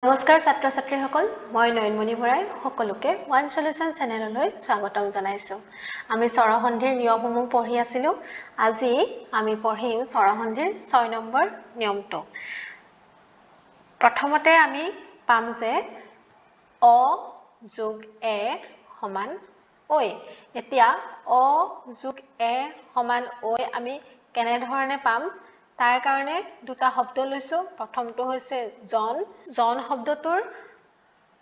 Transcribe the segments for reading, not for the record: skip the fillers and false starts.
নমস্কাৰ ছাত্ৰ ছাত্ৰীসকল মই নয়নমণি বৰাই সকলোকে ওয়ান সলিউশন চেনেললৈ স্বাগতম জনাইছো আমি স্বৰসন্ধিৰ নিয়মসমূহ পঢ়ি আছিলো আজি আমি পঢ়িম স্বৰসন্ধিৰ 6 নম্বৰ নিয়মটো প্ৰথমতে আমি পাম যে অ যোগ এ সমান ঐ এতিয়া অ যোগ এ সমান ঐ আমি কেনে ধৰণে পাম তাৰ কাৰণে দুটা শব্দ লৈছো প্ৰথমটো হৈছে জন শব্দটোৰ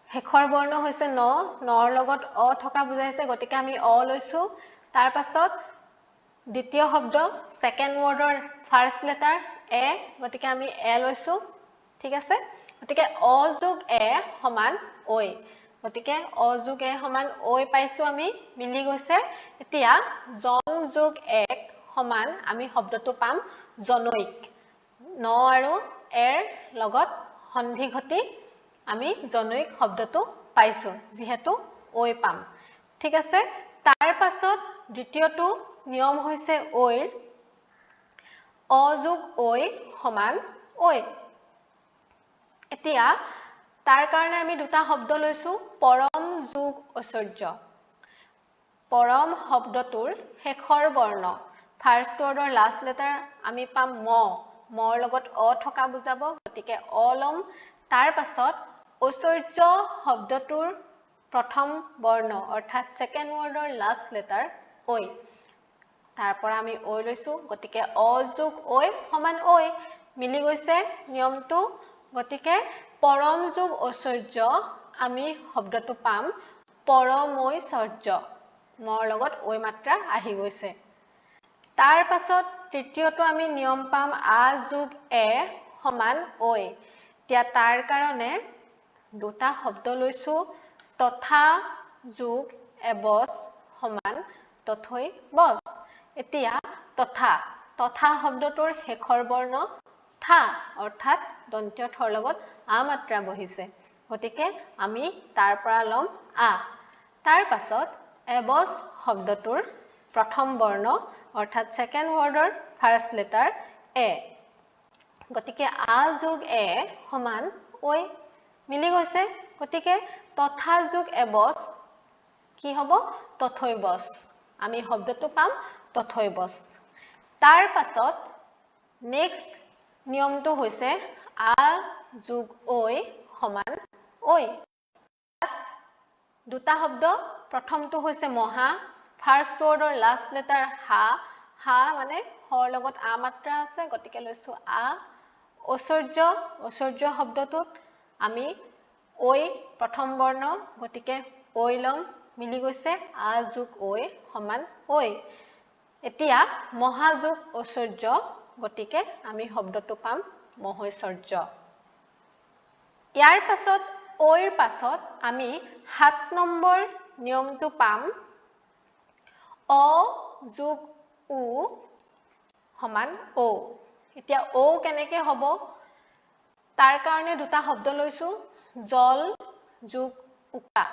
শেষৰ বৰ্ণ হৈছে ন নৰ লগত অ থকা বুজাইছে গতিকে আমি অ লৈছো তাৰ পাছত দ্বিতীয় শব্দ সেকেন্ড ওয়াৰ্ডৰ ফাৰ্স্ট লেটাৰ এ গতিকে আমি এ লৈছো ঠিক আছে গতিকে অ যোগ এ সমান ঐ গতিকে অ যোগ এ সমান ঐ পাইছো আমি মিলি গৈছে এতিয়া জন যোগ এক সমান আমি শব্দটো পাম জনৈক ন আৰু এৰ লগত সন্ধি ঘটি আমি জনৈক শব্দটো পাইছো যেহেতু ঐ পাম ঠিক আছে তাৰ পাছত দ্বিতীয়টো নিয়ম হৈছে ঐৰ অ যোগ ঐ সমান ঐ এতিয়া তাৰ কাৰণে আমি দুটা শব্দ লৈছো পৰম যোগ ঐশ্বৰ্য পৰম শব্দটোৰ শেষৰ বৰ্ণ ফাৰ্স্ট ওয়াৰ্ডৰ লাষ্ট লেটাৰ আমি পাম মৰ লগত অ থকা বুজাব গতিকে অ লম তাৰ পাছত ঐশ্বৰ্য শব্দটোৰ প্ৰথম বৰ্ণ অৰ্থাৎ সেকেন্ড ওয়াৰ্ডৰ লাষ্ট লেটাৰ ঐ তাৰ পৰা আমি ঐ লৈছো গতিকে অ যোগ ঐ সমান ঐ মিলি গৈছে নিয়মটো গতিকে পৰম যোগ ঐশ্বৰ্য আমি শব্দটো পাম পৰমৈশ্বৰ্য মৰ লগত ঐ মাত্ৰা আহি গৈছে তাৰ পাছত তৃতীয়টো আমি নিয়ম পাম আ যোগ এ সমান ঐ এতিয়া তাৰ কাৰণে দুটা শব্দ লৈছো তথা যোগ এবস সমান তথৈ বস এতিয়া তথা শব্দটোৰ শেষৰ বৰ্ণ থা অৰ্থাৎ দন্ত্য থৰ লগত আ মাত্ৰা বহিছে গতিকে আমি তাৰ পৰা লম আ তাৰ পাছত এবস শব্দটোৰ প্ৰথম বৰ্ণ অৰ্থাৎ সেকেন্ড ওয়াৰ্ডৰ ফাৰ্স্ট লেটাৰ এ গতিকে আ যোগ এ সমান ঐ মিলি গৈছে গতিকে তথা যোগ এবস কি হ'ব তথৈবস আমি শব্দটো পাম তথৈবস তাৰ পাছত নেক্সট নিয়মটো হৈছে আ যোগ ঐ সমান ঐ দুটা শব্দ প্ৰথমটো হৈছে মহা ফাৰ্স্ট ওয়াৰ্ডৰ লাষ্ট লেটাৰ হা মানে হৰ লগত আ মাত্ৰা আছে গতিকে লৈছো আ ঐশ্বৰ্য শব্দটোত আমি ঐ প্ৰথম বৰ্ণ গতিকে ঐ লম মিলি গৈছে আ যোগ ঐ সমান ঐ এতিয়া মহা যোগ ঐশ্বৰ্য গতিকে আমি শব্দটো পাম মহৈশ্বৰ্য ইয়াৰ পাছত ঐৰ পাছত আমি 7 নম্বৰ নিয়মটো পাম অ যোগ উ সমান ও এতিয়া ও কেনেকৈ হ'ব তাৰ কাৰণে দুটা শব্দ লৈছো জল যোগ উকা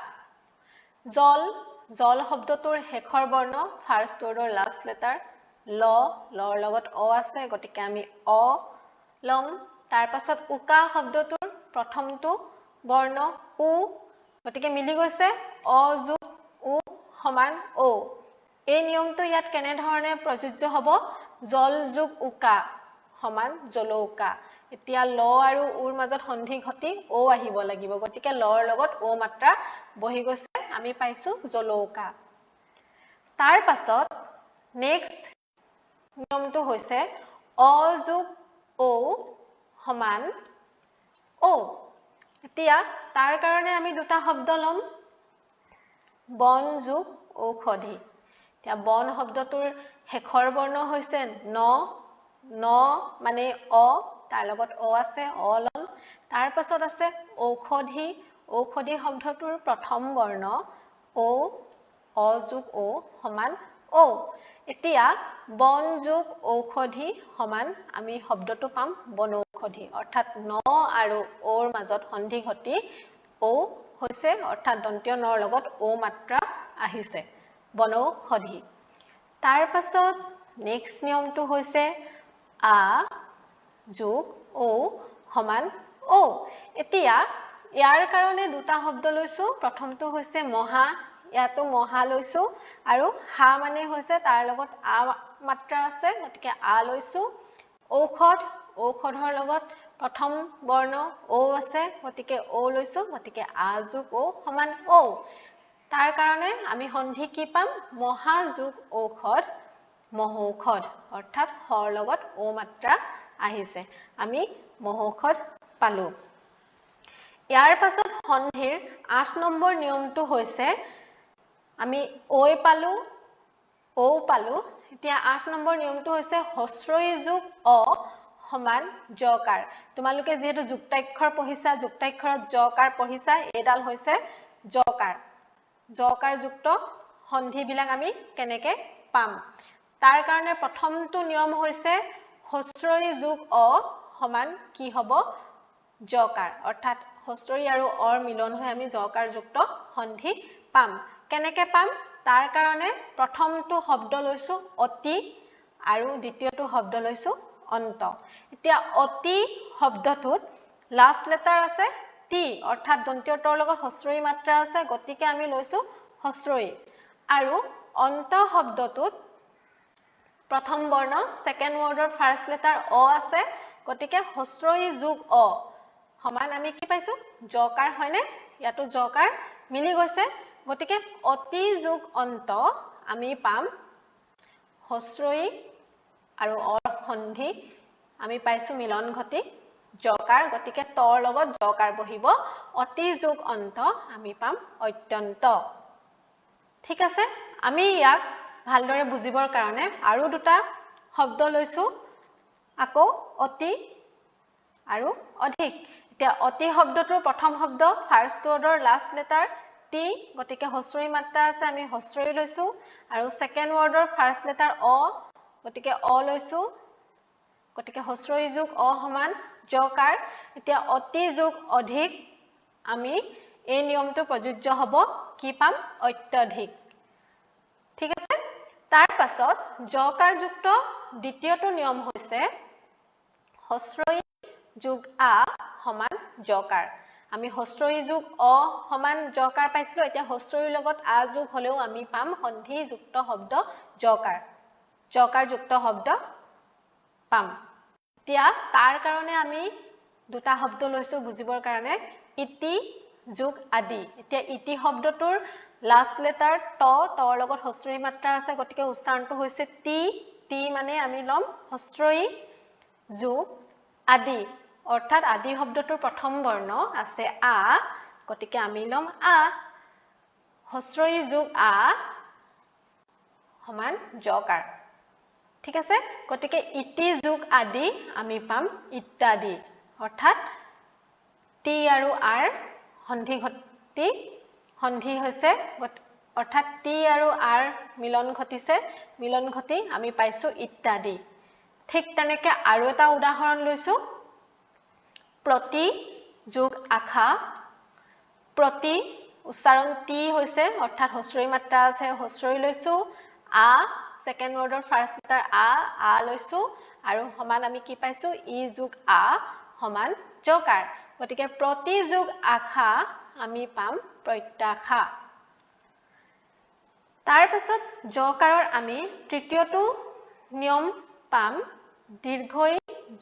জল শব্দটোৰ শেষৰ বৰ্ণ ফাৰ্স্ট ওয়াৰ্ডৰ লাষ্ট লেটাৰ লৰ লগত অ আছে গতিকে আমি অ লম তাৰ পাছত উকা শব্দটোৰ প্ৰথমটো বৰ্ণ উ গতিকে মিলি গৈছে অ যোগ উ সমান ও এই নিয়মটো ইয়াত কেনে ধৰণে প্ৰযোজ্য হ'ব জল যোগ উকা সমান জলৌকা এতিয়া ল আৰু উৰ মাজত সন্ধি ঘটি ও আহিব লাগিব গতিকে লৰ লগত ও মাত্ৰা বহি গৈছে আমি পাইছো জলৌকা তাৰ পাছত নেক্সট নিয়মটো হৈছে অ যোগ ও সমান ও এতিয়া তাৰ কাৰণে আমি দুটা শব্দ লম বন যোগ ঔষধি এতিয়া বন শব্দটোৰ শেষৰ বৰ্ণ হৈছে ন মানে অ তাৰ লগত অ আছে অ লম তাৰ পাছত আছে ঔষধি শব্দটোৰ প্ৰথম বৰ্ণ অ যোগ ও সমান ঔ এতিয়া বন যোগ ঔষধি সমান আমি শব্দটো পাম বনৌষধি অৰ্থাৎ ন আৰু ওৰ মাজত সন্ধি ঘটি ও হৈছে অৰ্থাৎ দন্ত্য নৰ লগত ও মাত্ৰা আহিছে বনৌষধি তাৰ পাছত নেক্সট নিয়মটো হৈছে আ যোগ ও সমান ও এতিয়া ইয়াৰ কাৰণে দুটা শব্দ লৈছো প্ৰথমটো হৈছে মহা ইয়াতো মহা লৈছো আৰু হা মানে হৈছে তাৰ লগত আ মাত্ৰা আছে গতিকে আ লৈছো ঔষধ ঔষধৰ লগত প্ৰথম বৰ্ণ ও আছে গতিকে ও লৈছো গতিকে আ যোগ ও সমান ও তাৰ কাৰণে আমি সন্ধি কি পাম মহা যোগ ঔষধ মহৌষধ অৰ্থাৎ হৰ লগত ও মাত্ৰা আহিছে আমি মহৌষধ পালো ইয়াৰ পাছত সন্ধিৰ ৮ নম্বৰ নিয়মটো হৈছে আমি ঐ পালো ও পালো এতিয়া ৮ নম্বৰ নিয়মটো হৈছে হস্ৰই যোগ অ সমান জকাৰ তোমালোকে যেহেতু যুক্তাক্ষৰ পঢ়িছা যুক্তাক্ষৰত জকাৰ পঢ়িছা এডাল হৈছে জকাৰ যুক্ত সন্ধি বিলাক আমি কেনেকে পাম তাৰ কাৰণে প্ৰথমটো নিয়ম হৈছে হস্ৰই যোগ অ সমান কি হ'ব জকাৰ অৰ্থাৎ হস্ৰই আৰু অৰ মিলন হৈ আমি জকাৰ যুক্ত সন্ধি পাম কেনেকে পাম তাৰ কাৰণে প্ৰথমটো শব্দ লৈছো অতি আৰু দ্বিতীয়টো শব্দ লৈছো অন্ত এতিয়া অতি শব্দটোত লাষ্ট লেটাৰ আছে টি অৰ্থাৎ দন্তীয় তৰ লগত হস্ৰই মাত্ৰা আছে গতিকে আমি লৈছো হস্ৰই আৰু অন্ত শব্দটোত প্ৰথম বৰ্ণ সেকেন্ড ওয়াৰ্ডৰ ফাৰ্স্ট লেটাৰ অ আছে গতিকে হস্ৰই যোগ অ সমান আমি কি পাইছো জকাৰ হয়নে ইয়াতো জকাৰ মিলি গৈছে গতিকে অতি যোগ অন্ত আমি পাম হস্ৰই আৰু অৰ সন্ধি আমি পাইছো মিলন ঘটি জকাৰ গতিকে তৰ লগত জকাৰ বহিব অতি যোগ অন্ত আমি পাম অত্যন্ত ঠিক আছে আমি ইয়াক ভালদৰে বুজিবৰ কাৰণে আৰু দুটা শব্দ লৈছো আকৌ অতি আৰু অধিক এতিয়া অতি শব্দটোৰ প্ৰথম শব্দ ফাৰ্স্ট ওয়াৰ্ডৰ লাষ্ট লেটাৰ টি গতিকে হস্ৰই মাত্ৰা আছে আমি হস্ৰই লৈছো আৰু সেকেন্ড ওয়াৰ্ডৰ ফাৰ্স্ট লেটাৰ অ গতিকে অ লৈছো গতিকে হস্ৰই যোগ অ সমান জকাৰ এতিয়া অতি যোগ অধিক আমি এই নিয়মটো প্ৰযোজ্য হ'ব কি পাম অত্যধিক ঠিক আছে তাৰ পাছত জকাৰ যুক্ত দ্বিতীয়টো নিয়ম হৈছে হস্ৰই যোগ আ সমান জকাৰ আমি হস্ৰই যোগ অ সমান জকাৰ পাইছিলো এতিয়া হস্ৰইৰ লগত আ যোগ হলেও আমি পাম সন্ধি যুক্ত শব্দ জকাৰ যুক্ত শব্দ পাম এতিয়া তাৰ কাৰণে আমি দুটা শব্দ লৈছো বুজিবৰ কাৰণে ইতি যোগ আদি এতিয়া ইতি শব্দটোৰ লাষ্ট লেটাৰ তৰ লগত হস্ৰই মাত্ৰা আছে গতিকে উচ্চাৰণটো হৈছে টি মানে আমি লম হস্ৰই যোগ আদি অৰ্থাৎ আদি শব্দটোৰ প্ৰথম বৰ্ণ আছে আ গতিকে আমি লম আ হস্ৰই যোগ আ সমান জকাৰ ঠিক আছে গতিকে ইতি যোগ আদি আমি পাম ইত্যাদি অৰ্থাৎ টি আৰু আৰ সন্ধি হৈছে অৰ্থাৎ টি আৰু আৰ মিলন ঘটিছে মিলন ঘটি আমি পাইছো ইত্যাদি ঠিক তেনেকে আৰু এটা উদাহৰণ লৈছো প্ৰতি যোগ আখা প্ৰতি উচ্চাৰণ টি হৈছে অৰ্থাৎ হস্ৰই মাত্ৰা আছে হস্ৰই লৈছো আ সেকেন্ড ওয়াৰ্ডৰ ফাৰ্স্ট লেটাৰ আ লৈছো আৰু সমান আমি কি পাইছো ই যোগ আ সমান জকাৰ গতিকে প্ৰতি যোগ আখা আমি পাম প্ৰত্যাশা তাৰ পাছত জকাৰৰ আমি তৃতীয়টো নিয়ম পাম দীৰ্ঘই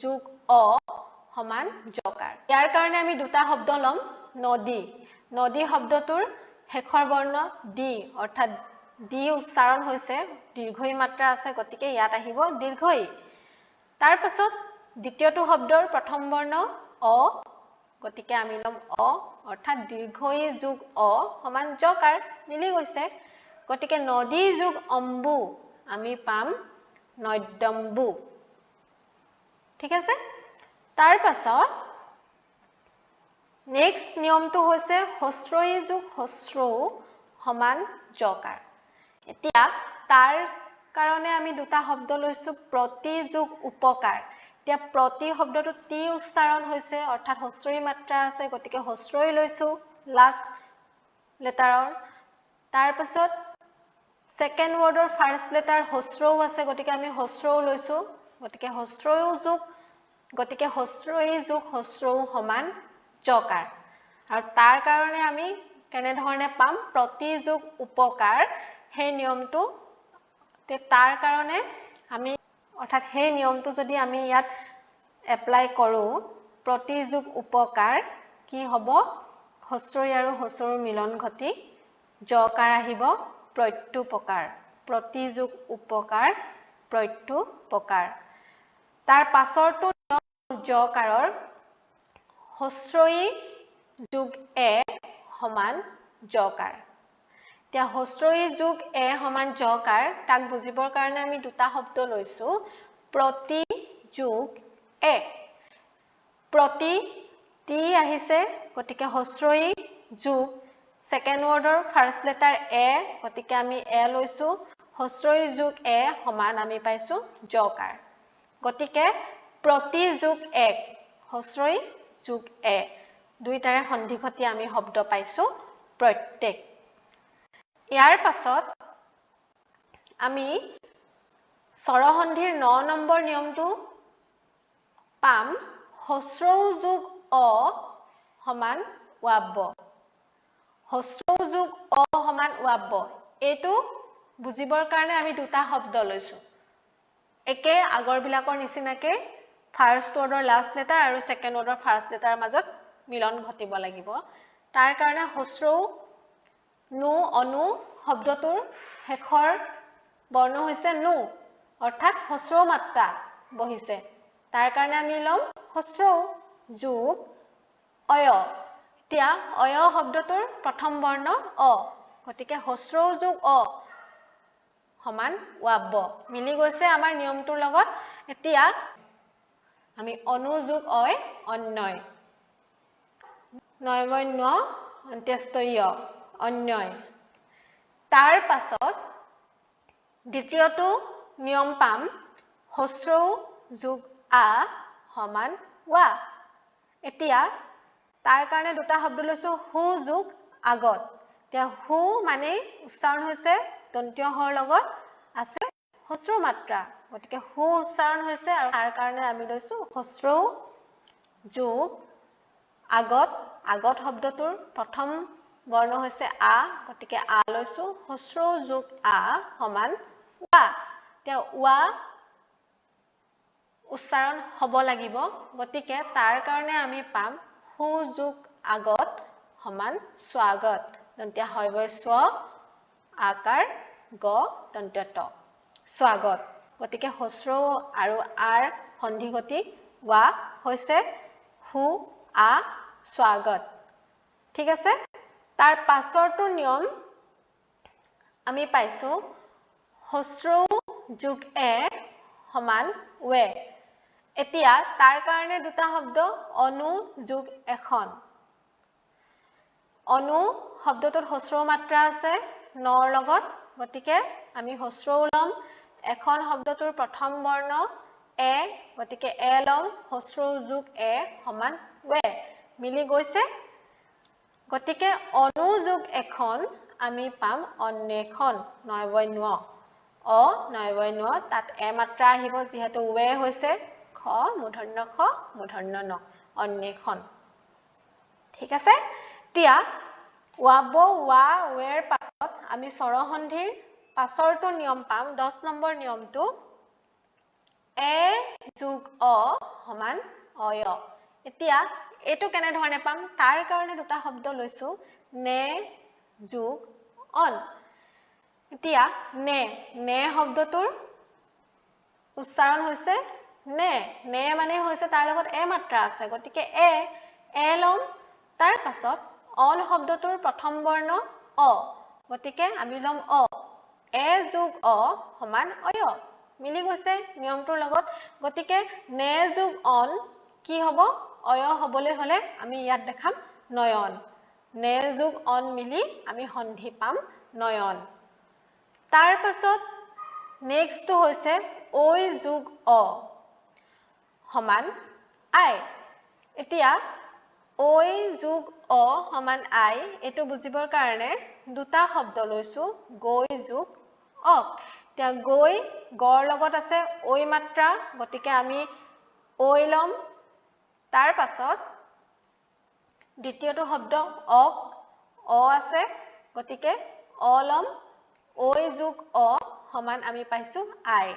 যোগ অ সমান জকাৰ ইয়াৰ কাৰণে আমি দুটা শব্দ লম নদী শব্দটোৰ শেষৰ বৰ্ণ দি অৰ্থাৎ দি উচ্চাৰণ হৈছে দীৰ্ঘই মাত্ৰা আছে গতিকে ইয়াত আহিব দীৰ্ঘই তাৰ পাছত দ্বিতীয়টো শব্দৰ প্ৰথম বৰ্ণ অ গতিকে আমি লম অ অৰ্থাৎ দীৰ্ঘই যোগ অ সমান জকাৰ মিলি গৈছে গতিকে নদী যোগ অম্বু আমি পাম নদ্যম্বু ঠিক আছে তাৰ পাছত নেক্সট নিয়মটো হৈছে হস্ৰই যোগ হস্ৰৌ সমান জকাৰ এতিয়া তাৰ কাৰণে আমি দুটা শব্দ লৈছো প্ৰতি যোগ উপকাৰ এতিয়া প্ৰতি শব্দটো টি উচ্চাৰণ হৈছে অৰ্থাৎ হস্ৰই মাত্ৰা আছে গতিকে হস্ৰই লৈছো লাষ্ট লেটাৰৰ তাৰ পাছত সেকেন্ড ওয়াৰ্ডৰ ফাৰ্স্ট লেটাৰ হস্ৰৌ আছে গতিকে আমি হস্ৰৌ লৈছো গতিকে হস্ৰৈ যোগ হস্ৰৌ সমান জকাৰ আৰু তাৰ কাৰণে আমি কেনে ধৰণে পাম প্ৰতি যোগ উপকাৰ সেই নিয়মটো তাৰ কাৰণে আমি অৰ্থাৎ সেই নিয়মটো যদি আমি ইয়াত এপ্লাই কৰো প্ৰতি যোগ উপকাৰ কি হ'ব হস্ৰই আৰু হস্ৰৰ মিলন ঘটি জকাৰ আহিব প্ৰত্যুপকাৰ প্ৰতি যোগ উপকাৰ প্ৰত্যুপকাৰ তাৰ পাছৰটো জকাৰৰ হস্ৰই যোগ এ সমান জকাৰ এতিয়া হস্ৰই যোগ এ সমান জকাৰ তাক বুজিবৰ কাৰণে আমি দুটা শব্দ লৈছো প্ৰতি যোগ এ প্ৰতি টি আহিছে গতিকে হস্ৰই যোগ সেকেন্ড ওয়াৰ্ডৰ ফাৰ্স্ট লেটাৰ এ গতিকে আমি এ লৈছো হস্ৰই যোগ এ সমান আমি পাইছো জকাৰ গতিকে প্ৰতি যোগ এক হস্ৰই যোগ এ দুইটাৰে সন্ধি ঘটি আমি শব্দ পাইছো প্ৰত্যেক ইয়াৰ পাছত আমি স্বৰসন্ধিৰ 9 নম্বৰ নিয়মটো পাম হস্ৰ যোগ অ সমান ৱাব্য হস্ৰ যোগ অ সমান ৱাব্য এটো বুজিবৰ কাৰণে আমি দুটা শব্দ লৈছো একে আগৰ বিলাকৰ নিচিনাকে ফাৰ্স্ট ওয়াৰ্ডৰ লাস্ট লেটাৰ আৰু সেকেন্ড ওয়াৰ্ডৰ ফাৰ্স্ট লেটাৰৰ মাজত মিলন ঘটিব লাগিব তাৰ কাৰণে হস্ৰ নু অনু শব্দটোৰ শেষৰ বৰ্ণ হৈছে নু অৰ্থাৎ হস্ৰ মাত্ৰা বহিছে তাৰ কাৰণে আমি লম হস্ৰ যোগ অয় এতিয়া অয় শব্দটোৰ প্ৰথম বৰ্ণ অ গতিকে হস্ৰ যোগ অ সমান ৱাব্য মিলি গৈছে আমাৰ নিয়মটোৰ লগত এতিয়া আমি অনু যোগ অয় অন্যয় নয়মন্য অন্ত্যস্তয় অন্যয় তাৰ পাছত দ্বিতীয়টো নিয়ম পাম হস্ৰ যোগ আ সমান ৱা এতিয়া তাৰ কাৰণে দুটা শব্দ লৈছো হু যোগ আগত এতিয়া হু মানে উচ্চাৰণ হৈছে দন্ত্য হৰ লগত আছে হস্ৰ মাত্ৰা গতিকে হু উচ্চাৰণ হৈছে আৰু তাৰ কাৰণে আমি লৈছো হস্ৰ যোগ আগত আগত শব্দটোৰ প্ৰথম বৰ্ণ হৈছে আ গতিকে আ লৈছো হস্ৰ যোগ আ সমান ৱা এতিয়া ৱা উচ্চাৰণ হ'ব লাগিব গতিকে তাৰ কাৰণে আমি পাম হু যোগ আগত সমান স্বাগত দন্ত্য হয়বৈ স্ব আকাৰ গ দন্ত্য ত স্বাগত গতিকে হস্ৰ আৰু আৰ সন্ধি ঘটি ৱা হৈছে হু আ স্বাগত ঠিক আছে তাৰ পাছৰটো নিয়ম আমি পাইছো হস্ৰ যোগ এ সমান ৱে এতিয়া তাৰ কাৰণে দুটা শব্দ অনু যোগ এখন অনু শব্দটোত হস্ৰ মাত্ৰা আছে নৰ লগত গতিকে আমি হস্ৰ লম এখন শব্দটোৰ প্ৰথম বৰ্ণ এ গতিকে এ লম হস্ৰ যোগ এ সমান ৱে মিলি গৈছে গতিকে অনু যোগ এখন আমি পাম অন্যখন নয়বন্য অ নয়বন্য তাত এ মাত্ৰা আহিব যিহেতু ৱে হৈছে খ মূৰ্ধন্য খ মূৰ্ধন্য ন অন্যখন ঠিক আছে তিয়া ৱাব ৱা ৱেৰ পাছত আমি স্বৰসন্ধিৰ পাছৰটো নিয়ম পাম 10 নম্বৰ নিয়মটো এ যোগ অ সমান অয় এতিয়া এটো কেনে ধৰণে পাম তাৰ কাৰণে দুটা শব্দ লৈছো নে যোগ অন এতিয়া নে শব্দটোৰ উচ্চাৰণ হৈছে নে মানে হৈছে তাৰ লগত এ মাত্ৰা আছে গতিকে এ লম তাৰ পাছত অন শব্দটোৰ প্ৰথম বৰ্ণ অ গতিকে আমি লম অ এ যোগ অ সমান অয় মিলি গৈছে নিয়মটোৰ লগত গতিকে নে যোগ অন কি হ'ব অয় হ'বলৈ হলে আমি ইয়াত দেখাম নয়ন নে যোগ অন মিলি আমি সন্ধি পাম নয়ন তাৰ পাছত নেক্সটটো হৈছে ঐ যোগ অ সমান আই এতিয়া ঐ যোগ অ সমান আই এটো বুজিবৰ কাৰণে দুটা শব্দ লৈছো গৈ যোগ অক এতিয়া গৈ গৰ লগত আছে ঐ মাত্ৰা গতিকে আমি ঐ লম তাৰ পাছত দ্বিতীয়টো শব্দ অক অ আছে গতিকে অ লম ঐ যোগ অ সমান আমি পাইছো আই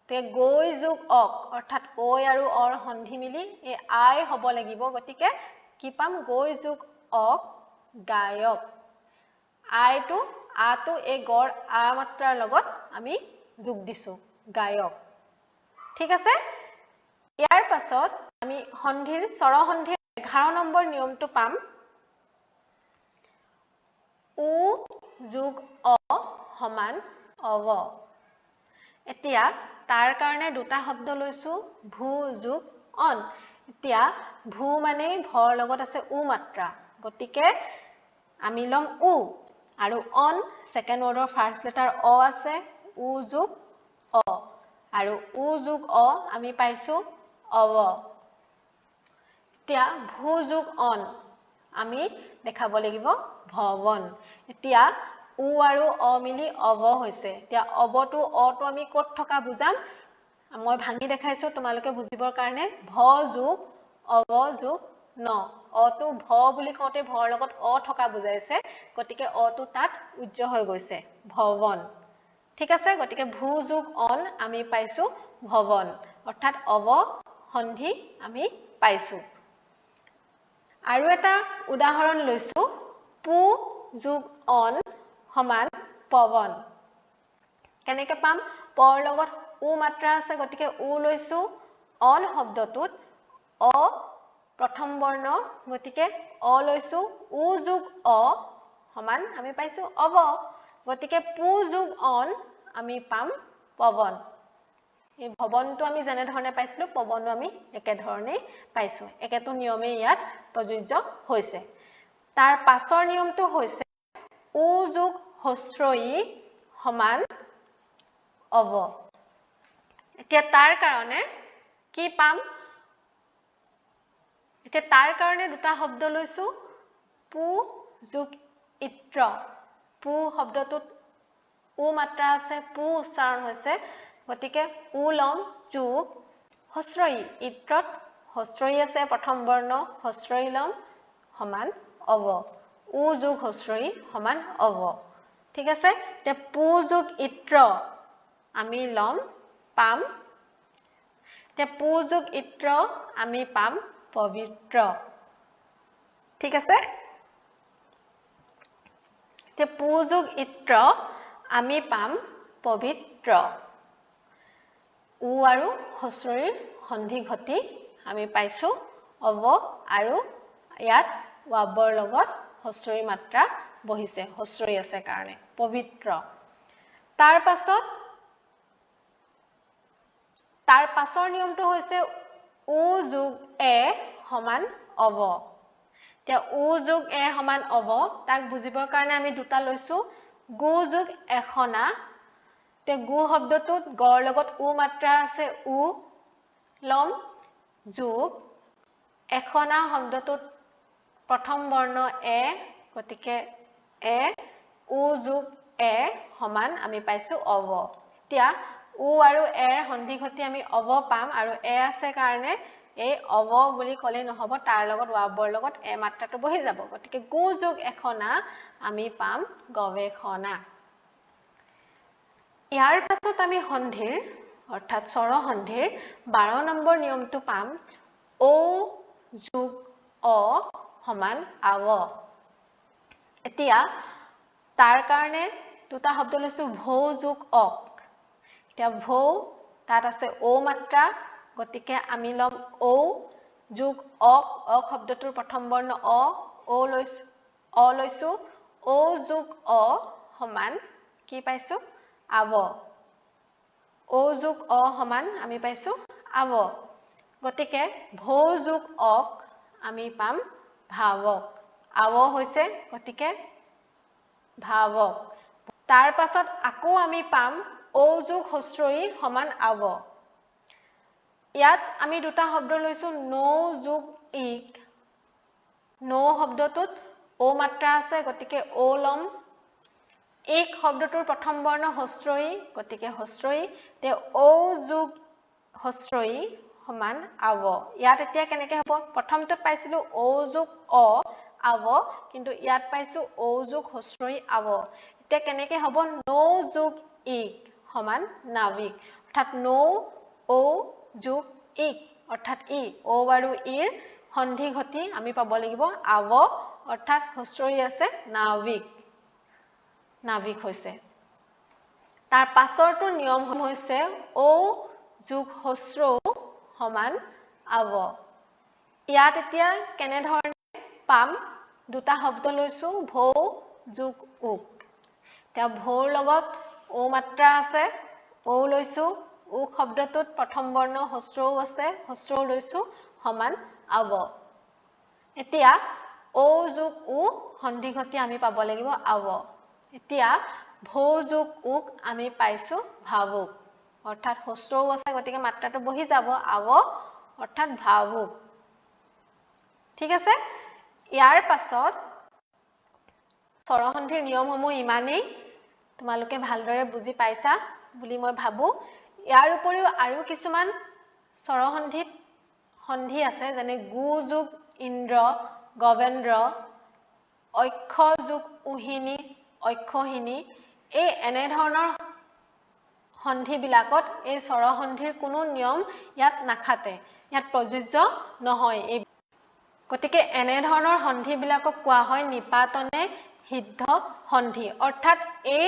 তে গৈ যোগ অক অৰ্থাৎ ঐ আৰু অৰ সন্ধি মিলি এই আই হ'ব লাগিব গতিকে কি পাম গৈ যোগ অক গায়ক আইটো আটো এই গড় আ মাত্ৰাৰ লগত আমি যোগ দিছো গায়ক ঠিক আছে ইয়াৰ পাছত আমি সন্ধিৰ স্বৰসন্ধিৰ 11 নম্বৰ নিয়মটো পাম উ যোগ অ সমান অব এতিয়া তাৰ কাৰণে দুটা শব্দ লৈছো ভু যোগ অন এতিয়া ভু মানে ভৰ লগত আছে উ মাত্ৰা গতিকে আমি লম উ আৰু অন সেকেন্ড ওয়াৰ্ডৰ ফাৰ্স্ট লেটাৰ অ আছে উ যোগ অ আৰু উ যোগ অ আমি পাইছো অব এতিয়া ভু যোগ অন আমি দেখাব লাগিব ভৱন এতিয়া উ আৰু অ মিলি অব হৈছে এতিয়া অবটো অটো আমি কত থকা বুজাম মই ভাঙি দেখাইছো তোমালোকে বুজিবৰ কাৰণে ভ যোগ অব যোগ ন অটো ভ বুলি কওঁতে ভৰ লগত অ থকা বুজাইছে গতিকে অটো তাত উজ্জ্ব হৈ গৈছে ভৱন ঠিক আছে গতিকে ভু যোগ অন আমি পাইছো ভৱন অৰ্থাৎ অব সন্ধি আমি পাইছো আৰু এটা উদাহৰণ লৈছো পু যোগ অন সমান পৱন কেনেকৈ পাম পৰ লগত উ মাত্ৰা আছে গতিকে উ লৈছো অন শব্দটোত অ প্ৰথম বৰ্ণ গতিকে অ লৈছো উ যোগ অ সমান আমি পাইছো অব গতিকে পু যোগ অন আমি পাম পৱন এই ভৱনটো আমি যেনে ধৰণে পাইছিলো পৱনটো আমি একে ধৰণে পাইছো একেটো নিয়মে ইয়াত প্ৰযোজ্য হৈছে তাৰ পাছৰ নিয়মটো হৈছে উ যোগ হস্ৰই সমান অব এতিয়া তাৰ কাৰণে কি পাম এতিয়া তাৰ কাৰণে দুটা শব্দ লৈছো পু যোগ ইত্ৰ পু শব্দটোত উ মাত্ৰা আছে পু উচ্চাৰণ হৈছে গতিকে উ লম যোগ হস্ৰই ইত্ৰত হস্ৰই আছে প্ৰথম বৰ্ণ হস্ৰই লম সমান অব উ যোগ হস্ৰই সমান অব ঠিক আছে তে পু যোগ ইত্ৰ আমি লম পাম তে পু যোগ ইত্ৰ আমি পাম পবিত্ৰ ঠিক আছে তে পু যোগ ইত্ৰ আমি পাম পবিত্ৰ উ আৰু হস্ৰইৰ সন্ধি ঘটি আমি পাইছো অব আৰু ইয়াত ওয়াবৰ লগত হস্ৰই মাত্ৰা বহিছে হস্ৰই আছে কাৰণে পবিত্ৰ তাৰ পাছৰ নিয়মটো হৈছে উ যোগ এ সমান অব এতিয়া উ যোগ এ সমান অব তাক বুজিবৰ কাৰণে আমি দুটা লৈছো গু যোগ এখনা তে গু শব্দটোত গড় লগত উ মাত্ৰা আছে উ লম যোগ এখনা শব্দটোত প্ৰথম বৰ্ণ এ গতিকে এ উ যোগ এ সমান আমি পাইছো অব এতিয়া উ আৰু এৰ সন্ধি ঘটি আমি অব পাম আৰু এ আছে কাৰণে এই অব বুলি ক'লে নহব তাৰ লগত ওয়াবৰ লগত এ মাত্ৰাটো বহি যাব গতিকে গু যোগ এখনা আমি পাম গৱেষণা ইয়াৰ পাছত আমি সন্ধিৰ অৰ্থাৎ স্বৰসন্ধিৰ 12 নম্বৰ নিয়মটো পাম ও যোগ অ সমান আৱ এতিয়া তাৰ কাৰণে দুটা শব্দ লৈছো ভৌ যোগ অক এতিয়া ভৌ তাত আছে ও মাত্ৰা গতিকে আমি লম ও যোগ অক অক শব্দটোৰ প্ৰথম বৰ্ণ অ লৈছো ও যোগ অ সমান কি পাইছো আৱ ও যোগ অ সমান আমি পাইছো আৱ গতিকে ভৌ যোগ অক আমি পাম ভাৱক আৱ হৈছে গতিকে ভাৱক তাৰ পাছত আকৌ আমি পাম ও যোগ হস্ৰই সমান আৱ ইয়াত আমি দুটা শব্দ লৈছো নৌ যোগ ইক নৌ শব্দটোত ও মাত্ৰা আছে গতিকে ও লম ইক শব্দটোৰ প্ৰথম বৰ্ণ হস্ৰই গতিকে হস্ৰই তে ও যোগ হস্ৰই সমান আৱ ইয়াত এতিয়া কেনেকৈ হ'ব প্ৰথমটোত পাইছিলোঁ ঔ যোগ অ আৱ কিন্তু ইয়াত পাইছোঁ ঔ যোগ হস্ৰই আৱ এতিয়া কেনেকৈ হ'ব নৌ যোগ ইক সমান নাৱিক অৰ্থাৎ নৌ ঔ যোগ ইক অৰ্থাৎ ই ঔ আৰু ইৰ সন্ধি ঘটি আমি পাব লাগিব আৱ অৰ্থাৎ হস্ৰই আছে নাৱিক নাৱিক হৈছে তাৰ পাছৰটো নিয়ম হৈছে ঔ যোগ হস্ৰৌ সমান আৱ ইয়াত এতিয়া কেনেধৰণে পাম দুটা শব্দ লৈছো ভৌ যোগ উক এতিয়া ভৌৰ লগত ঔ মাত্ৰা আছে ঔ লৈছো উক শব্দটোত প্ৰথম বৰ্ণ হস্ৰৌ আছে হস্ৰৌ লৈছো সমান আৱ এতিয়া ঔ যোগ উ সন্ধি ঘটি আমি পাব লাগিব আৱ এতিয়া ভৌ যোগ উক আমি পাইছো ভাবুক অৰ্থাৎ হস্ৰৌ আছে গতিকে মাত্ৰাটো বহি যাব আৱ অৰ্থাৎ ভাবুক ঠিক আছে ইয়াৰ পাছত স্বৰসন্ধিৰ নিয়মসমূহ ইমানেই তোমালোকে ভালদৰে বুজি পাইছা বুলি মই ভাবো ইয়াৰ উপৰিও আৰু কিছুমান স্বৰসন্ধিত সন্ধি আছে যেনে গু যোগ ইন্দ্ৰ গৱেন্দ্ৰ অক্ষ যোগ উহিনী অক্ষহিনী এই এনে ধৰণৰ সন্ধি বিলাকত এই স্বৰসন্ধিৰ কোনো নিয়ম ইয়াত নাখাতে ইয়াত প্ৰযোজ্য নহয় এই গতিকে এনে ধৰণৰ সন্ধি বিলাকক কোৱা হয় নিপাতনে সিদ্ধ সন্ধি অৰ্থাৎ এই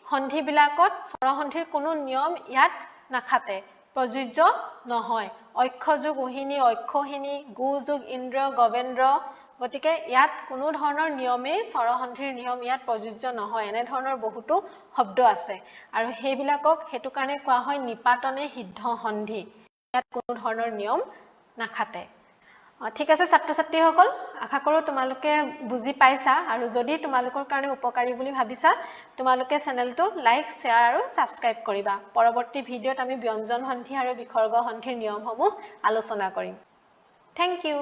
সন্ধি বিলাকত স্বৰসন্ধিৰ কোনো নিয়ম ইয়াত নাখাতে প্ৰযোজ্য নহয় অক্ষ যোগ উহিনী অক্ষহিনী গু যোগ ইন্দ্ৰ গৱেন্দ্ৰ গতিকে ইয়াত কোনো ধৰণৰ নিয়মেই স্বৰসন্ধিৰ নিয়ম ইয়াত প্ৰযোজ্য নহয় এনে ধৰণৰ বহুতো শব্দ আছে আৰু সেইবিলাকক হেতু কাৰণে কোৱা হয় নিপাতনে সিদ্ধ সন্ধি ইয়াত কোনো ধৰণৰ নিয়ম নাখাতে ঠিক আছে ছাত্ৰ ছাত্ৰীসকল আশা কৰো তোমালোকে বুজি পাইছা আৰু যদি তোমালোকৰ কাৰণে উপকাৰী বুলি ভাবিছা তোমালোকে চেনেলটো লাইক শেয়াৰ আৰু সাবস্ক্ৰাইব কৰিবা পৰৱৰ্তী ভিডিঅত আমি ব্যঞ্জন সন্ধি আৰু বিসৰ্গ সন্ধিৰ নিয়মসমূহ আলোচনা কৰিম থ্যাংক ইউ